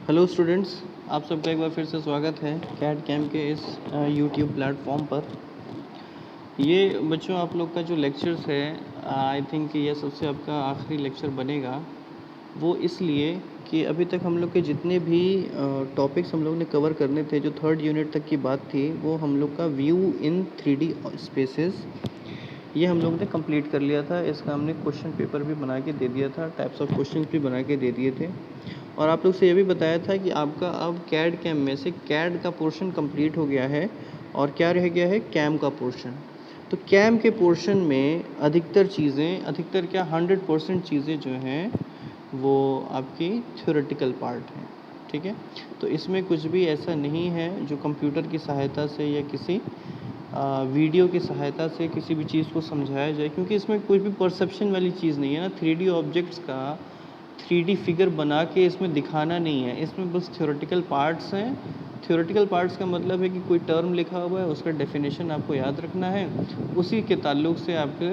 Hello students, आप सबका एक बार फिर से स्वागत है कैड कैम के इस यूट्यूब प्लेटफॉर्म पर। ये बच्चों आप लोग का जो लेक्चर्स है, आई थिंक ये सबसे आपका आखिरी लेक्चर बनेगा। वो इसलिए कि अभी तक हम लोग के जितने भी टॉपिक्स हम लोग ने कवर करने थे, जो थर्ड यूनिट तक की बात थी, वो हम लोग का व्यू इन 3D स्पेसेस ये हम लोग ने कंप्लीट कर लिया था। इसका हमने क्वेश्चन पेपर भी बना के दे दिया था, टाइप्स ऑफ क्वेश्चन भी बना के दे दिए थे, और आप लोग से ये भी बताया था कि आपका अब कैड कैम में से कैड का पोर्शन कंप्लीट हो गया है और क्या रह गया है, कैम का पोर्शन। तो कैम के पोर्शन में अधिकतर चीज़ें, अधिकतर क्या 100% चीज़ें जो हैं वो आपकी थ्योरेटिकल पार्ट हैं। ठीक है, तो इसमें कुछ भी ऐसा नहीं है जो कंप्यूटर की सहायता से या किसी वीडियो की सहायता से किसी भी चीज़ को समझाया जाए, क्योंकि इसमें कोई भी परसेप्शन वाली चीज़ नहीं है ना। 3D ऑब्जेक्ट्स का 3D फिगर बना के इसमें दिखाना नहीं है, इसमें बस थ्योरेटिकल पार्ट्स हैं। थ्योरेटिकल पार्ट्स का मतलब है कि कोई टर्म लिखा हुआ है, उसका डेफिनेशन आपको याद रखना है, उसी के ताल्लुक से आपके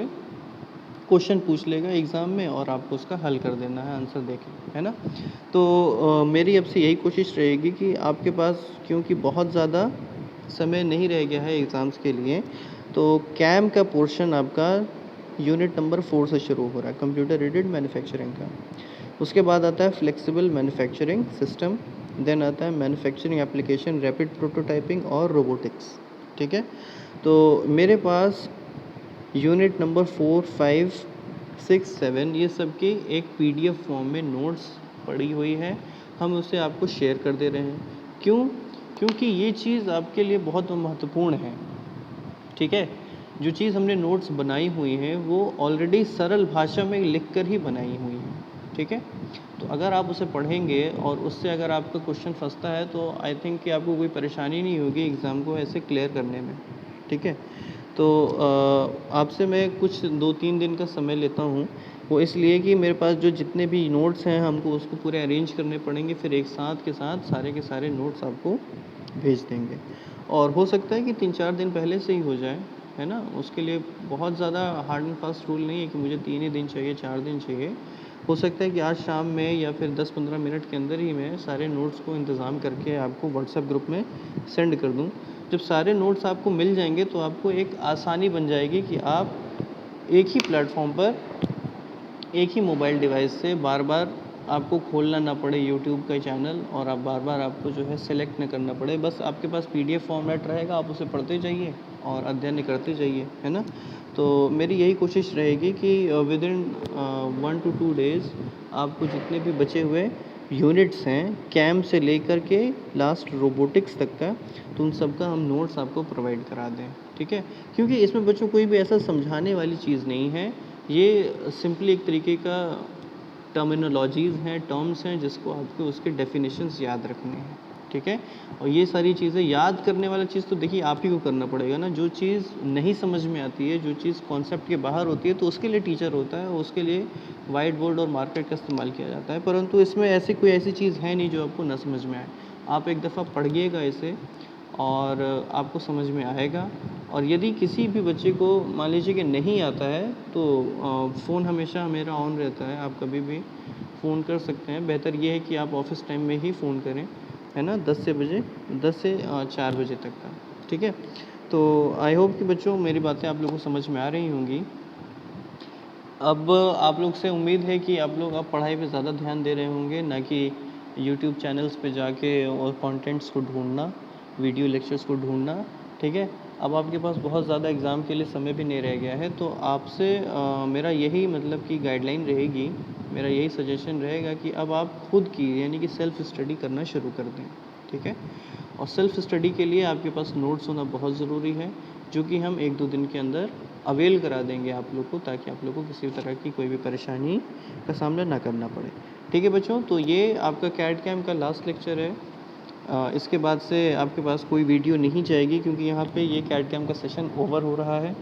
क्वेश्चन पूछ लेगा एग्ज़ाम में और आपको उसका हल कर देना है आंसर देके, है ना। तो मेरी अब से यही कोशिश रहेगी कि आपके पास, क्योंकि बहुत ज़्यादा समय नहीं रह गया है एग्ज़ाम्स के लिए, तो कैम का पोर्शन आपका यूनिट नंबर 4 से शुरू हो रहा है, कंप्यूटर एडेड मैन्युफैक्चरिंग का। उसके बाद आता है फ्लेक्सिबल मैन्युफैक्चरिंग सिस्टम, देन आता है मैन्युफैक्चरिंग एप्लीकेशन, रैपिड प्रोटोटाइपिंग और रोबोटिक्स। ठीक है, तो मेरे पास यूनिट नंबर 4, 5, 6, 7 ये सब की एक PDF फॉर्म में नोट्स पड़ी हुई है, हम उसे आपको शेयर कर दे रहे हैं। क्यों? क्योंकि ये चीज़ आपके लिए बहुत महत्वपूर्ण है। ठीक है, जो चीज़ हमने नोट्स बनाई हुई है वो ऑलरेडी सरल भाषा में लिख कर ही बनाई हुई है। ठीक है, तो अगर आप उसे पढ़ेंगे और उससे अगर आपका क्वेश्चन फंसता है तो आई थिंक कि आपको कोई परेशानी नहीं होगी एग्ज़ाम को ऐसे क्लियर करने में। ठीक है, तो आपसे मैं कुछ 2-3 दिन का समय लेता हूँ, वो इसलिए कि मेरे पास जो जितने भी नोट्स हैं हमको उसको पूरे अरेंज करने पड़ेंगे, फिर एक साथ के साथ सारे के सारे नोट्स आपको भेज देंगे। और हो सकता है कि 3-4 दिन पहले से ही हो जाए, है ना। उसके लिए बहुत ज़्यादा हार्ड एंड फास्ट रूल नहीं है कि मुझे 3 ही दिन चाहिए, 4 दिन चाहिए। हो सकता है कि आज शाम में या फिर 10-15 मिनट के अंदर ही मैं सारे नोट्स को इंतज़ाम करके आपको व्हाट्सएप ग्रुप में सेंड कर दूँ। जब सारे नोट्स आपको मिल जाएंगे तो आपको एक आसानी बन जाएगी कि आप एक ही प्लेटफॉर्म पर, एक ही मोबाइल डिवाइस से बार बार आपको खोलना ना पड़े यूट्यूब का चैनल, और आप बार बार आपको जो है सेलेक्ट न करना पड़े। बस आपके पास PDF फॉर्मेट रहेगा, आप उसे पढ़ते जाइए और अध्ययन करते जाइए, है ना। तो मेरी यही कोशिश रहेगी कि विदिन 1 to 2 डेज़ आपको जितने भी बचे हुए यूनिट्स हैं कैम से लेकर के लास्ट रोबोटिक्स तक का, तो उन सब का हम नोट्स आपको प्रोवाइड करा दें। ठीक है, क्योंकि इसमें बच्चों कोई भी ऐसा समझाने वाली चीज़ नहीं है, ये सिंपली एक तरीके का टर्मिनोलॉजीज़ हैं, टर्म्स हैं, जिसको आपको उसके डेफिनेशंस याद रखने हैं। ठीक है, और ये सारी चीज़ें याद करने वाला चीज़ तो देखिए आप ही को करना पड़ेगा ना। जो चीज़ नहीं समझ में आती है, जो चीज़ कॉन्सेप्ट के बाहर होती है, तो उसके लिए टीचर होता है, उसके लिए वाइट बोर्ड और मार्कर का इस्तेमाल किया जाता है। परंतु इसमें ऐसी कोई ऐसी चीज़ है नहीं जो आपको ना समझ में आए। आप एक दफ़ा पढ़िएगा इसे और आपको समझ में आएगा। और यदि किसी भी बच्चे को मान लीजिए कि नहीं आता है तो फ़ोन हमेशा मेरा ऑन रहता है, आप कभी भी फ़ोन कर सकते हैं। बेहतर ये है कि आप ऑफ़िस टाइम में ही फ़ोन करें, है ना, 10 से 4 बजे तक का। ठीक है, तो आई होप कि बच्चों मेरी बातें आप लोगों को समझ में आ रही होंगी। अब आप लोग से उम्मीद है कि आप लोग अब पढ़ाई पे ज़्यादा ध्यान दे रहे होंगे, ना कि यूट्यूब चैनल्स पे जाके और कंटेंट्स को ढूंढना, वीडियो लेक्चर्स को ढूंढना। ठीक है, अब आपके पास बहुत ज़्यादा एग्ज़ाम के लिए समय भी नहीं रह गया है, तो आपसे मेरा यही मतलब कि गाइडलाइन रहेगी, मेरा यही सजेशन रहेगा कि अब आप खुद की यानी कि सेल्फ़ स्टडी करना शुरू कर दें। ठीक है, और सेल्फ़ स्टडी के लिए आपके पास नोट्स होना बहुत ज़रूरी है, जो कि हम 1-2 दिन के अंदर अवेल करा देंगे आप लोग को, ताकि आप लोग को किसी तरह की कोई भी परेशानी का सामना ना करना पड़े। ठीक है बच्चों, तो ये आपका कैड कैम का लास्ट लेक्चर है। इसके बाद से आपके पास कोई वीडियो नहीं जाएगी, क्योंकि यहाँ पे ये कैड कैम का सेशन ओवर हो रहा है।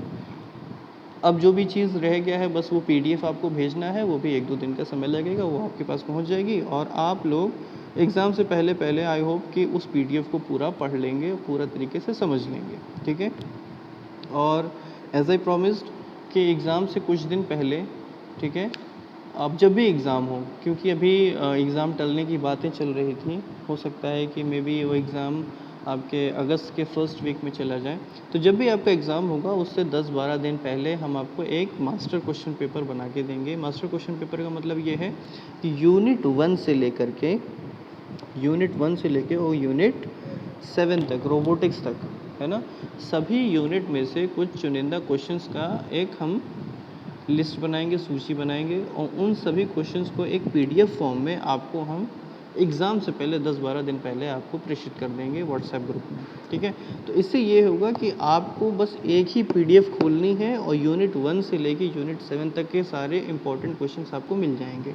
अब जो भी चीज़ रह गया है बस वो PDF आपको भेजना है, वो भी 1-2 दिन का समय लगेगा, वो आपके पास पहुँच जाएगी और आप लोग एग्ज़ाम से पहले आई होप कि उस PDF को पूरा पढ़ लेंगे, पूरा तरीके से समझ लेंगे। ठीक है, और एज़ आई प्रॉमिस्ड कि एग्ज़ाम से कुछ दिन पहले, ठीक है, अब जब भी एग्ज़ाम हो, क्योंकि अभी एग्ज़ाम टलने की बातें चल रही थी, हो सकता है कि मे बी वो एग्ज़ाम आपके अगस्त के फर्स्ट वीक में चला जाए। तो जब भी आपका एग्ज़ाम होगा उससे 10-12 दिन पहले हम आपको एक मास्टर क्वेश्चन पेपर बना के देंगे। मास्टर क्वेश्चन पेपर का मतलब ये है कि यूनिट 1 से लेके और यूनिट 7 तक, रोबोटिक्स तक, है ना? सभी यूनिट में से कुछ चुनिंदा क्वेश्चंस का एक हम लिस्ट बनाएंगे, सूची बनाएंगे और उन सभी क्वेश्चंस को एक पीडीएफ फॉर्म में आपको हम एग्ज़ाम से पहले 10-12 दिन पहले आपको प्रेषित कर देंगे व्हाट्सएप ग्रुप में, ठीक है? तो इससे ये होगा कि आपको बस एक ही पीडीएफ खोलनी है और यूनिट 1 से लेके यूनिट 7 तक के सारे इंपॉर्टेंट क्वेश्चंस आपको मिल जाएंगे,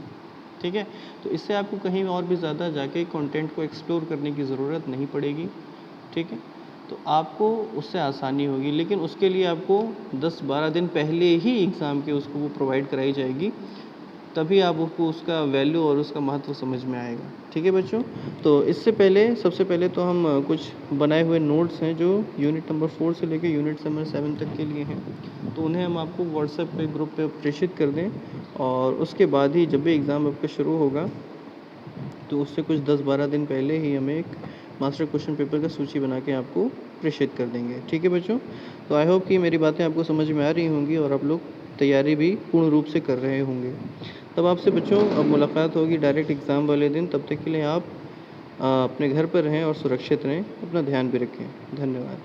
ठीक है? तो इससे आपको कहीं और भी ज़्यादा जाके कंटेंट को एक्सप्लोर करने की ज़रूरत नहीं पड़ेगी, ठीक है? तो आपको उससे आसानी होगी, लेकिन उसके लिए आपको 10-12 दिन पहले ही एग्ज़ाम के उसको वो प्रोवाइड कराई जाएगी, तभी आपको उसका वैल्यू और उसका महत्व समझ में आएगा, ठीक है बच्चों? तो इससे पहले सबसे पहले तो हम कुछ बनाए हुए नोट्स हैं जो यूनिट नंबर 4 से लेके यूनिट नंबर 7 तक के लिए हैं, तो उन्हें हम आपको व्हाट्सएप पे ग्रुप पे प्रेषित कर दें और उसके बाद ही जब भी एग्ज़ाम आपका शुरू होगा तो उससे कुछ 10-12 दिन पहले ही हमें एक मास्टर क्वेश्चन पेपर का सूची बना के आपको प्रेषित कर देंगे, ठीक है बच्चों? तो आई होप कि मेरी बातें आपको समझ में आ रही होंगी और आप लोग तैयारी भी पूर्ण रूप से कर रहे होंगे। तब आपसे बच्चों अब मुलाकात होगी डायरेक्ट एग्ज़ाम वाले दिन, तब तक के लिए आप अपने घर पर रहें और सुरक्षित रहें, अपना ध्यान भी रखें। धन्यवाद।